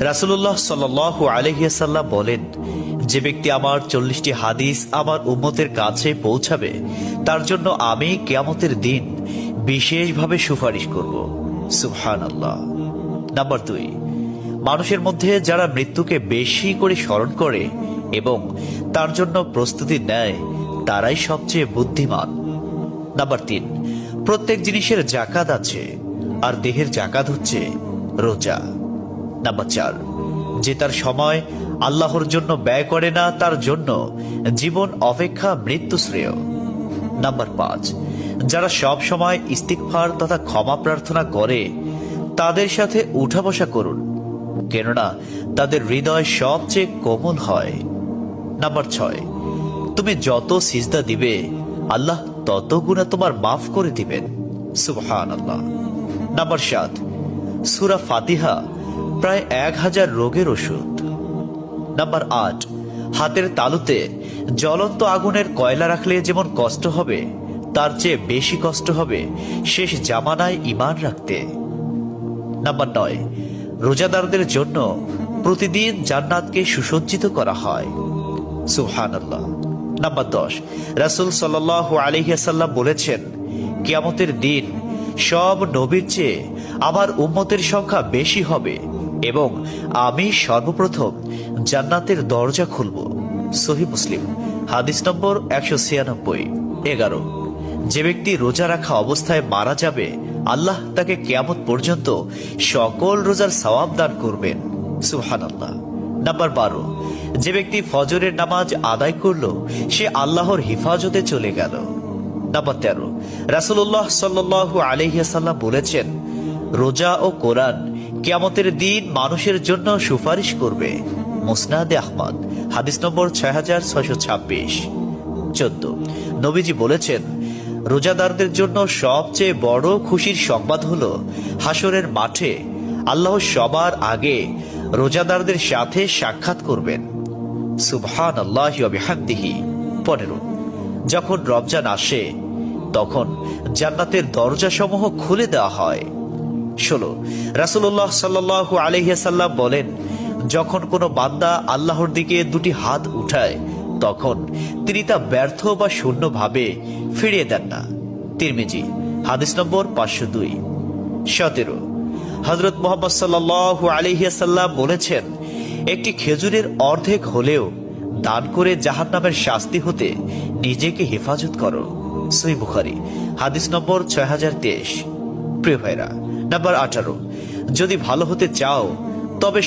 রাসূলুল্লাহ সাল্লাল্লাহু আলাইহি ওয়াসাল্লাম বলেন, যে ব্যক্তি আমার 40টি হাদিস আমার উম্মতের কাছে পৌঁছাবে তার জন্য আমি কিয়ামতের দিন বিশেষভাবে সুপারিশ করব। সুবহানাল্লাহ। নাম্বার 2, মানুষের মধ্যে যারা মৃত্যুকে বেশি করে স্মরণ করে এবং তার জন্য প্রস্তুতি নেয় তারাই সবচেয়ে বুদ্ধিমান। নাম্বার 3, প্রত্যেক জিনিসের জাকাত আছে, আর দেহের জাকাত হচ্ছে রোজা। নাম্বার 4, যে তার সময় আল্লাহর জন্য ব্যয় করে না তার জন্য জীবন অপেক্ষা মৃত্যু শ্রেয়। নাম্বার 5, যারা সব সময় ইস্তিগফার তথা ক্ষমা প্রার্থনা করে তাদের সাথে উঠা বসা করুন, কেননা তাদের হৃদয় সবচেয়ে কোমল হয়। নাম্বার 6, তুমি যত সিজদা দিবে আল্লাহ তত গুণা তোমার মাফ করে দিবেন। সুবহানাল্লাহ। নাম্বার 7, সূরা ফাতিহা প্রায় 1000 রোগের ওষুধ। নাম্বার 8, হাতের তালুতে জ্বলন্ত আগুনের কয়লা রাখলে যেমন কষ্ট হবে তার চেয়ে বেশি কষ্ট হবে শেষ জামানায় ঈমান রাখতে। নাম্বার 9, রোজাদারদের জন্য প্রতিদিন জান্নাতকে সুসজ্জিত করা হয়। সুবহানাল্লাহ। নাম্বার 10, রাসূল সাল্লাল্লাহু আলাইহি ওয়াসাল্লাম বলেছেন, কিয়ামতের দিন সব নবীর চেয়ে আমার উম্মতের সংখ্যা বেশি হবে এবং আমি সর্বপ্রথম জান্নাতের দরজা খুলব। সহিহ মুসলিম, হাদিস নম্বর 196। 11, যে ব্যক্তি রোজা রাখা অবস্থায় মারা যাবে আল্লাহ তাকে কিয়ামত পর্যন্ত সকল রোজার সওয়াব দান করবেন। সুবহানাল্লাহ। নাম্বার 12, যে ব্যক্তি ফজরের নামাজ আদায় করলো সে আল্লাহর হিফাজতে চলে গেল। নাম্বার 13, রাসূলুল্লাহ সাল্লাল্লাহু আলাইহি ওয়াসাল্লাম বলেছেন, রোজা ও কোরআন কিয়ামতের দিন মানুষের জন্য সুপারিশ করবে। মুসনাদে আহমদ, হাদিস নম্বর 6626। 14, নবীজি বলেছেন, রোজাদারদের জন্য সবচেয়ে বড় খুশির সংবাদ হলো হাসরের মাঠে আল্লাহ সবার আগে রোজাদারদের সাথে সাক্ষাৎ করবেন। সুবহানাল্লাহি ওয়া বিহামদিহি। 15, যখন রমজান আসে তখন জান্নাতের দরজাসমূহ খুলে দেওয়া হয়। 16, রাসূলুল্লাহ সাল্লাল্লাহু আলাইহি ওয়াসাল্লাম বলেন, যখন কোনো বান্দা আল্লাহর দিকে দুটি হাত উঠায় তখন তিনি তা ব্যর্থ বা শূন্য ভাবে ফিরিয়ে দেন না। তিরমিজি, হাদিস নম্বর 502। 17, হযরত মুহাম্মদ সাল্লাল্লাহু আলাইহি ওয়াসাল্লাম বলেছেন, একটি খেজুরের অর্ধেক হলেও দান করে জাহান্নামের শাস্তি হতে নিজেকে হেফাজত করো। সহিহ বুখারী, হাদিস নম্বর 6023। প্রিয় ভাইরা, নাম্বার 18, যদি ভালো হতে চাও তবে